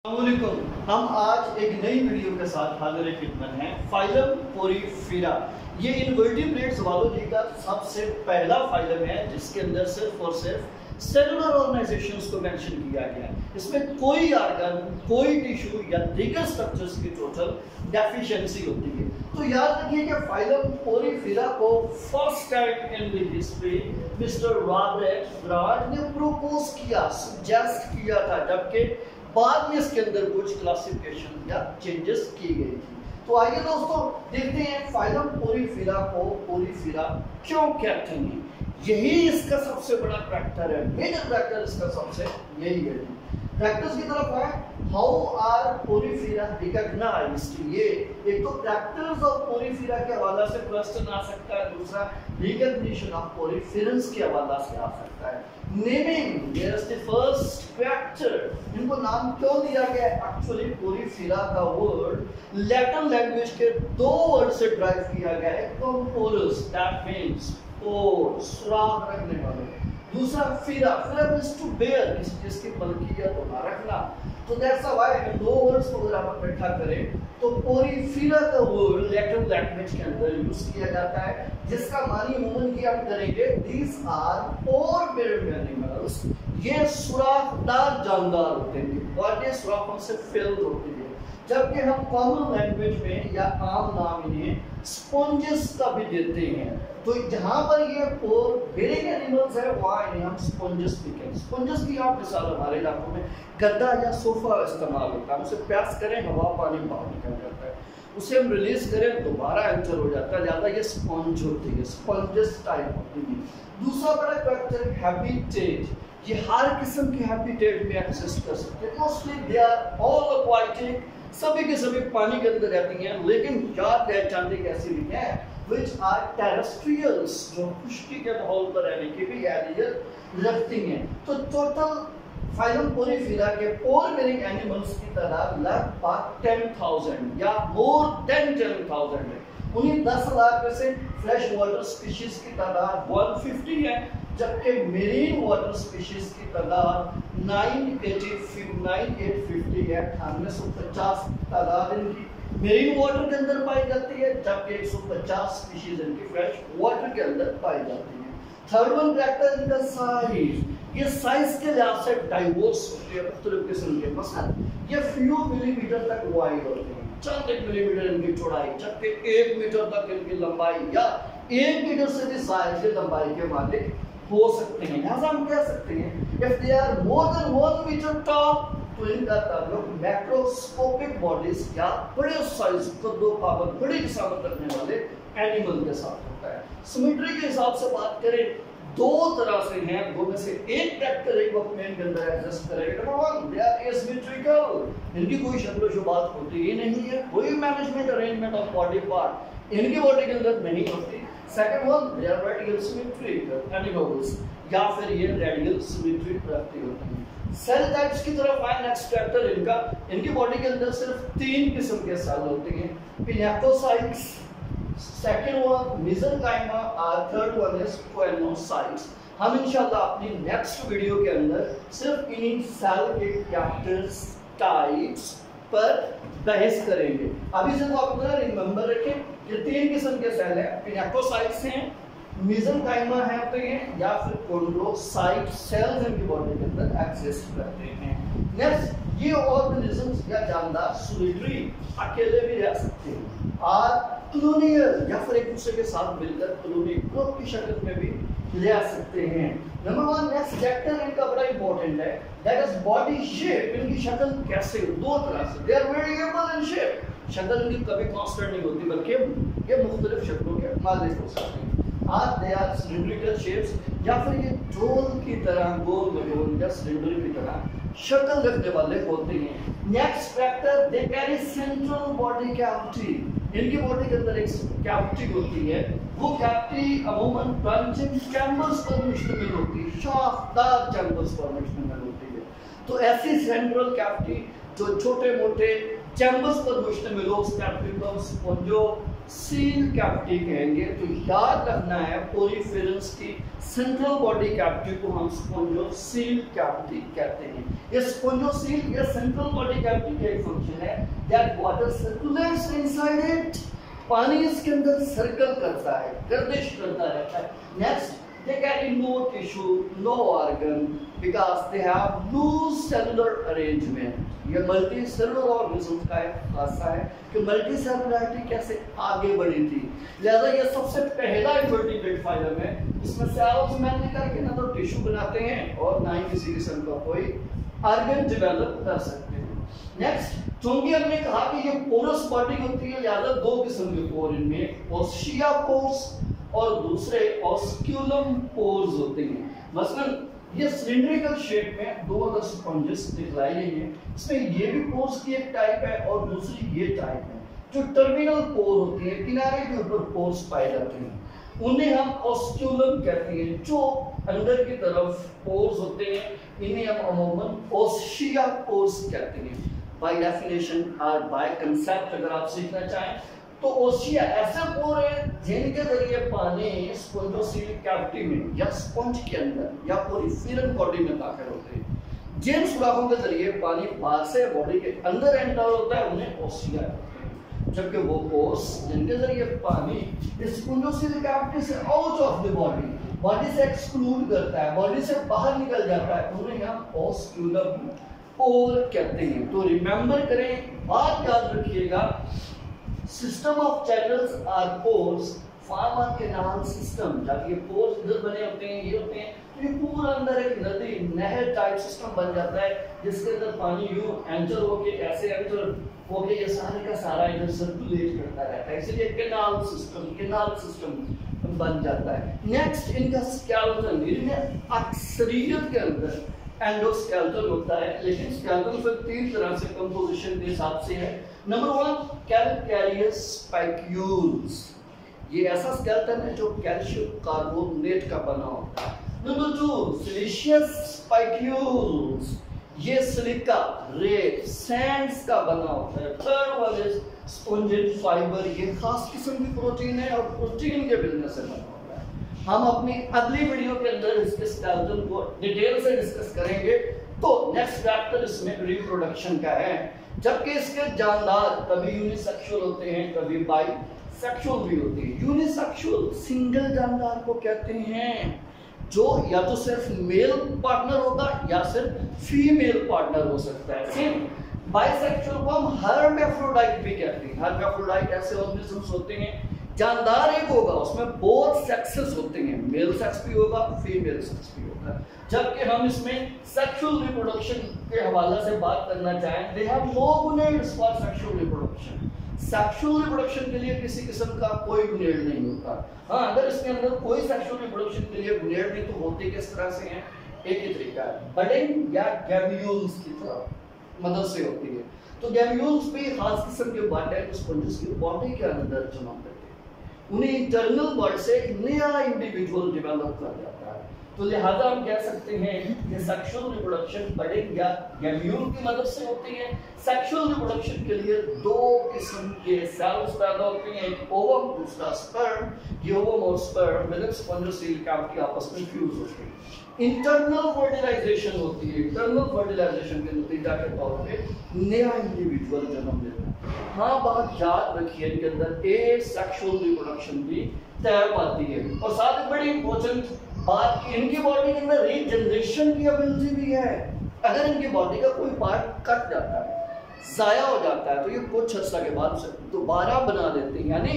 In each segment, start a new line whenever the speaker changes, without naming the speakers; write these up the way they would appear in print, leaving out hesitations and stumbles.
अस्सलामुअलैकुम। हम आज एक नई वीडियो के साथ हाजिर खिदमत हैं। फाइलम पोरीफेरा ये इनवर्टिब्रेट ज़ूलॉजी का सबसे पहला फाइलम है जिसके अंदर सिर्फ और सिर्फ सेलुलर ऑर्गेनाइजेशंस को मेंशन किया गया है। इसमें कोई ऑर्गन, कोई टिश्यू या दीगर स्ट्रक्चर्स की टोटल डेफिशिएंसी होती है। तो याद रखिए कि फाइलम पोरीफेरा को first time in the history mister Robert Brad ने प्रपोज किया, सजेस्ट किया था, जबकि बाद में इसके अंदर कुछ क्लासिफिकेशन या चेंजेस की गई थी। तो आइए दोस्तों देखते हैं फाइलम पोरीफेरा को पोरीफेरा क्यों कहते हैं। यही इसका सबसे बड़ा फैक्टर है, मेजर फैक्टर इसका सबसे यही है। फैक्टर्स की तरफ है, हाउ आर पोरीफेरा रिकॉग्नाइज्ड। ये एक तो फैक्टर्स ऑफ पोरीफेरा के हवाले से क्वेश्चन आ सकता है, दूसरा रिकॉग्निशन ऑफ पोरीफेरेंस के हवाले से आ सकता है। Naming, there is the first factor. इनको नाम क्यों दिया गया है? एक्चुअली पोरीफेरा का वर्ड लैटिन लैंग्वेज के दो वर्ड से ड्राइव किया गया है। कंपोरस, दैट मींस पोर, सुराख रखने वाले। दूसरा फिरा, फिरा मींस टू बेयर, किसी चीज की मलकियत होना, रखना। तो दैट्स व्हाई इन दो वर्ड्स को अगर आप इकट्ठा करें तो पोरीफेरा का वर्ड लैटिन लैंग्वेज के अंदर यूज किया जाता है, जिसका मानी अमूमन की हम करेंगे these are pore bearing animals. ये सुराखदार जानदार होते हैं, बॉडी सुराखों से फिल्ड होती है। जबकि हम कॉमन लैंग्वेज में या आम नाम इन्हें स्पॉन्जेस का भी देते हैं। तो जहां पर ये पोर बेयरिंग एनिमल्स है वहां इन्हें हम स्पॉन्जेस भी कहते हैं। स्पॉन्जेस की आप मिसाल हमारे इलाकों में गद्दा या सोफा इस्तेमाल होता है। उसे प्रेस करें, हवा पानी बाहर निकल जाता है, उसे हम रिलीज करें दोबारा एंटर हो जाता है, ज्यादा ये स्पॉन्ज होती है, स्पॉन्जेस टाइप होती है। दूसरा बड़ा फैक्टर हैबिटेट। ये हर किस्म के हैबिटेट में एग्जिस्ट कर सकते हैं। Mostly they are all aquatic, सभी के सभी पानी के अंदर रहती हैं, लेकिन याद पहचानते कैसी भी हैं which are terrestrials, जो खुश्की के माहौल पर रहने की भी एलियत रखती हैं। तो टोटल फाइलम पोरीफेरा के पोर बेयरिंग एनिमल्स की तादाद लगभग 10,000 या मोर देन 10,000 है। उन्हीं 10,000 में से फ्रेश वाटर स्पीशीज की तादाद 150 है, जबकि मेरीन वाटर स्पीशीज की तादाद 9,850 है। 950 तादाद इनकी मेरीन वाटर के अंदर पाई जाती है, जबकि 150 स्पीशीज इनकी फ्रेश वाटर के अंदर पाई जाती है। थर्ड वन फैक्टर इनका साइज। ये साइज के लिहाज से डाइवर्स होती है, मुख्तलिफ किस्म के। मसलन ये फ्यू मिलीमीटर तक वाइड होते हैं, चंद एक मिलीमीटर इनकी चौड़ाई, जबकि 1 मीटर तक इनकी लंबाई या 1 मीटर से भी ज्यादा की लंबाई के मालिक हो सकते हैं। लिहाजा हम कह सकते हैं if they are more than 1 metre tall तो इनका ताल्लुक मैक्रोस्कोपिक बॉडीज या बड़े साइज कद्दो काबत बड़ी किस्मत रखने वाले एनिमल के साथ होता है। सिमेट्री के हिसाब से बात करें, दो तरह से हैं, दो में से एक फैक्टर एक वक्त में इनके अंदर एग्जिस्ट करेगा। नंबर 1 दे आर एसिमेट्रिकल, इनकी कोई शक्ल शुबात होती ही नहीं है, कोई management arrangement of body part इनकी बॉडी के अंदर नहीं होती। Second one they are radial symmetric animals, या फिर ये रेडियल सिमेट्री रखती होती है। सेल टाइप्स की तरफ आए, नेक्स्ट फैक्टर इनकी बॉडी के अंदर सिर्फ 3 किस्म के सेल होते हैं, पिनेकोसाइट्स, सेकंड वन मेसेनकाइमा और थर्ड वन इज कोएनोसाइट्स। हम इंशाल्लाह अपनी नेक्स्ट वीडियो के अंदर सिर्फ इन्हीं सेल के कैरेक्टर्स टाइप्स पर बहस करेंगे। अभी से तो आप अपना रिमेंबर रखें, ये 3 किस्म के सेल हैं, पिनेकोसाइट्स हैं, मेसेनकाइमा है तो ये, या फिर कोंड्रोसाइट सेल्स इनकी बॉडी के अंदर एग्जिस्ट करते हैं। नेक्स्ट ये ऑर्गेनिजम्स या जानदार सोलिटरी अकेले भी रह सकते हैं और कॉलोनियल या फिर एक दूसरे के साथ मिलकर कॉलोनी ग्रुप की शक्ल में भी रह सकते हैं। नंबर 1 नेक्स्ट फैक्टर इनका बड़ा इंपॉर्टेंट है, दैट इज बॉडी शेप। इनकी शक्ल कैसे, दो तरह से, they are variable in shape. शक्ल इनकी कभी कांस्टेंट नहीं होती, बल्कि ये मुख्तलिफ शक्लों के मालिक हो सकते हैं। दे आर सिलिंड्रिकल शेप्स, या फिर ये ड्रोन की तरह गोल गोल या सिलेंडर की तरह शक्ल रखने वाले होते हैं। Next factor they carry central body cavity. इनकी बॉडी के अंदर एक कैविटी होती है, वो कैविटी अमूमन ब्रांचिंग चैम्बर्स पर मुश्तमिल होती है, शाखदार चैम्बर्स पर मुश्तमिल होती है। तो ऐसी सेंट्रल कैविटी जो छोटे मोटे चैम्बर्स पर मुश्तमिल हो, उस कैविटी को स्पोंजो सील कैविटी कहेंगे। तो याद रखना है पोरिफेरस की सेंट्रल बॉडी कैविटी को हम स्पोंजोसील कैविटी कहते हैं। ये स्पोंजोसील या सेंट्रल बॉडी कैविटी का एक फंक्शन है that water circulates inside it, पानी इसके अंदर सर्कल करता है, गर्दिश करता रहता है। Next, they carry no tissue, no organ because they have loose cellular arrangement। ये मल्टी सेलुलर ऑर्गेनिज्म का एक खासा है कि मल्टी सेलुलरिटी कैसे आगे बढ़ी थी। लिहाजा ये सबसे पहला इन्वर्टिब्रेट फाइलम है इसमें सेल्स मैंने करके ना तो टिश्यू बनाते हैं और ना ही किसी किस्म का कोई ऑर्गन डेवलप कर सकते हैं। नेक्स्ट, चूंकि हमने कहा कि ये पोरस बॉडी होती है, लिहाजा दो किस्म के पोर इनमें, ओस्शिया पोर्स और दूसरे ऑस्क्यूलम पोर्स होते हैं। मसलन ये सिलिंड्रिकल शेप में दो अगर स्पंजेस दिखलाई गई हैं, इसमें ये भी पोर्स की एक टाइप है और दूसरी ये टाइप है। जो टर्मिनल पोर होती है, किनारे के ऊपर पोर्स पाए जाते हैं, उन्हें हम ऑस्क्यूलम कहते हैं। जो अंदर की तरफ पोर्स होते हैं इन्हें हम अमूमन ओस्शिया पोर्स कहते हैं। बाय डेफिनेशन और बाय कंसेप्ट अगर आप सीखना चाहें तो ओशिया ऐसे पोर है जिनके जरिए पानी स्पोंजोसील कैविटी में या स्पंज के अंदर या पोरिफेरल बॉडी में दाखिल होते हैं। जिन सुराखों के जरिए पानी बाहर से बॉडी के अंदर एंटर होता है उन्हें ओशिया कहते हैं, जबकि वो पोर्स जिनके जरिए पानी स्पोंजोसील कैविटी से आउट ऑफ द बॉडी से एक्सक्लूड करता है, बॉडी से बाहर निकल जाता है, उन्हें हम ऑस्क्यूलम पोर कहते हैं। तो रिमेंबर करें, बात याद रखिएगा, system of channels are pores form a canal system. जब ये पोर्स इधर बने होते हैं, ये होते हैं, तो ये पूरा अंदर एक नदी नहर टाइप सिस्टम बन जाता है जिसके अंदर पानी यूं एंटर होके ऐसे एंटर होके ये सारे का सारा इधर सर्कुलेट करता रहता है, इसलिए कैनाल सिस्टम बन जाता है। नेक्स्ट, इनका स्केलेटन, इनमें अक्सरियत के अंदर एंडोस्केलेटन होता है, लेकिन स्केलेटन फिर तीन तरह से कंपोजिशन के हिसाब से है। नंबर 1, कैल्केरियस स्पाइक्यूल्स, ये ऐसा स्केलेटन है जो कैल्शियम कार्बोनेट का बना होता है। नंबर 2, सिलिशियस स्पाइक्यूल्स, ये सिलिका, रेत, सैंड्स का बना होता है। थर्ड वन इज स्पोंजिन फाइबर, ये खास किस्म की प्रोटीन है और प्रोटीन के बिजनेस से बना होता है। हम अपनी अगली वीडियो के अंदर इसके स्केलेटन को डिटेल से डिस्कस करेंगे। तो नेक्स्ट चैप्टर इसमें रिप्रोडक्शन का है, जबकि इसके जानदार कभी यूनिसेक्सुअल होते हैं, कभी बाइसेक्सुअल भी होते हैं। यूनिसेक्सुअल सिंगल जानदार को कहते हैं जो या तो सिर्फ मेल पार्टनर होगा या सिर्फ फीमेल पार्टनर हो सकता है। सेम बाइसेक्सुअल को हम हर्मेफ्रोडाइट भी कहते हैं। हर्मेफ्रोडाइट ऐसे ऑर्गेनिजम्स होते हैं, जानदार एक होगा, उसमें बोथ सेक्सेस होते हैं, मेल सेक्स भी होगा, फीमेल सेक्स भी होगा। जबकि हम इसमें सेक्सुअल रिप्रोडक्शन के हवाले से बात करना चाहें, they have no gonads for sexual reproduction. Sexual reproduction के लिए किसी किस्म का कोई गुनेड नहीं होता। हाँ, अगर इसके अंदर कोई सेक्सुअल रिप्रोडक्शन के लिए गुनेड नहीं तो होते किस तरह से हैं, एक ही तरीका है, बडिंग या गैम्यूल्स की तरह मदद से होती है। तो गैम्यूल्स भी खास किस्म के बर्ड स्पंजेस की बॉडी के अंदर जमा करते हैं, उन्हें इंटरनल बर्ड से नया इंडिविजुअल डेवलप कर जाता है। तो लिहाजा हम कह सकते हैं कि सेक्सुअल रिप्रोडक्शन बडिंग या गैम्यूल की मदद से होती है। सेक्सुअल रिप्रोडक्शन के लिए दो किस्म के सेल्स पैदा होते हैं, एक ओवम, दूसरा स्पर्म। ये ओवम और स्पर्म विद स्पोंजोसील कैविटी आपस में फ्यूज होते हैं। इंटरनल फर्टिलाइजेशन होती है, इंटरनल फर्टिलाइजेशन के नतीजा के तौर पे नया इंडिविजुअल जन्म लेता है। हाँ, बात याद रखिए, इनके अंदर एसेक्सुअल रिप्रोडक्शन भी तय पाती है। और साथ ही बड़ी इंपॉर्टेंट बात की, इनकी बॉडी के अंदर रीजनरेशन की एबिलिटी भी है। अगर इनकी बॉडी का कोई पार्ट कट जाता है, जाया हो जाता है, तो ये कुछ अर्सा के बाद से दोबारा बना देते हैं, यानी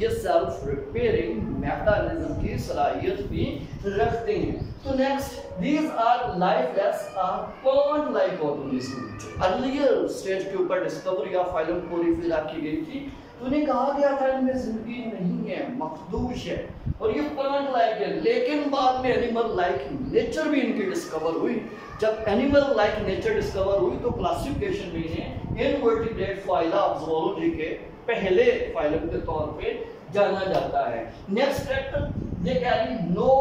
ये सेल्फ रिपेयरिंग मैकेनिज्म की सलाहियत भी रखते हैं। तो next, these are lifeless or plant like organism. Earlier stage के ऊपर डिस्कवरी ऑफ फाइलम पोरिफेरा की गई थी, तो उन्हें कहा गया था इनमें जिंदगी नहीं है, मखदूश है और ये प्लांट लाइक है। लेकिन बाद में एनिमल लाइक नेचर भी इनकी डिस्कवर हुई। जब एनिमल लाइक नेचर डिस्कवर हुई तो क्लासिफिकेशन में इन्हें इनवर्टिब्रेट फाइला ऑफ ज़ूलॉजी के पहले फाइलम के तौर पे जाना जाता है। Next character, they carry no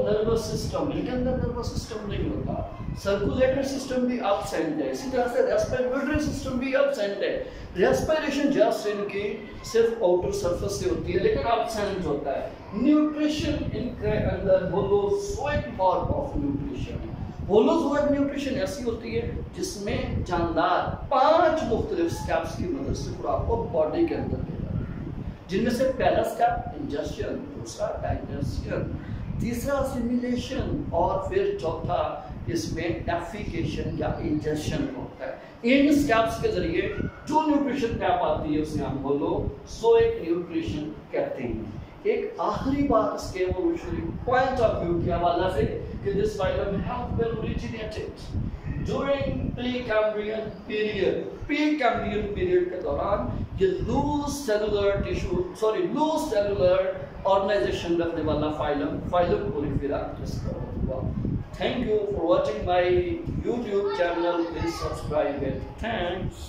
nervous system, इनके अंदर नर्वस सिस्टम नहीं होता। सर्कुलेटरी सिस्टम भी एब्सेंट है, इसी तरह से रेस्पिरेटरी सिस्टम भी एब्सेंट है। रेस्पिरेशन जस्ट इनकी सिर्फ आउटर सरफेस से होती है लेकिन एब्सेंट होता है। न्यूट्रिशन इनके अंदर holozoic form of nutrition. Holozoic nutrition ऐसी होती है जिसमें जानदार 5 मुख्तलिफ स्टेप्स की मदद से खुराक को बॉडी के अंदर ले जाते हैं, जिनमें से पहला स्टेप इंजेक्शन, दूसरा डाइजेशन, तीसरा सिमुलेशन और फिर चौथा इसमें डेफिकेशन या इंजेक्शन होता है। इन स्टेप्स के जरिए जो न्यूट्रिशन टैप आती है उसे हम होलोजोइक न्यूट्रिशन कहते हैं। एक आखिरी बात इसके एवोल्यूशनरी पॉइंट ऑफ व्यू के हवाले से कि this phylum have been originated during Precambrian period. Precambrian period के दौरान ये लूज सेलुलर ऑर्गेनाइजेशन रखने वाला फाइलम पोरीफेरा डिस्कवर हुआ। Thank you for watching my YouTube channel. Please subscribe it. Thanks.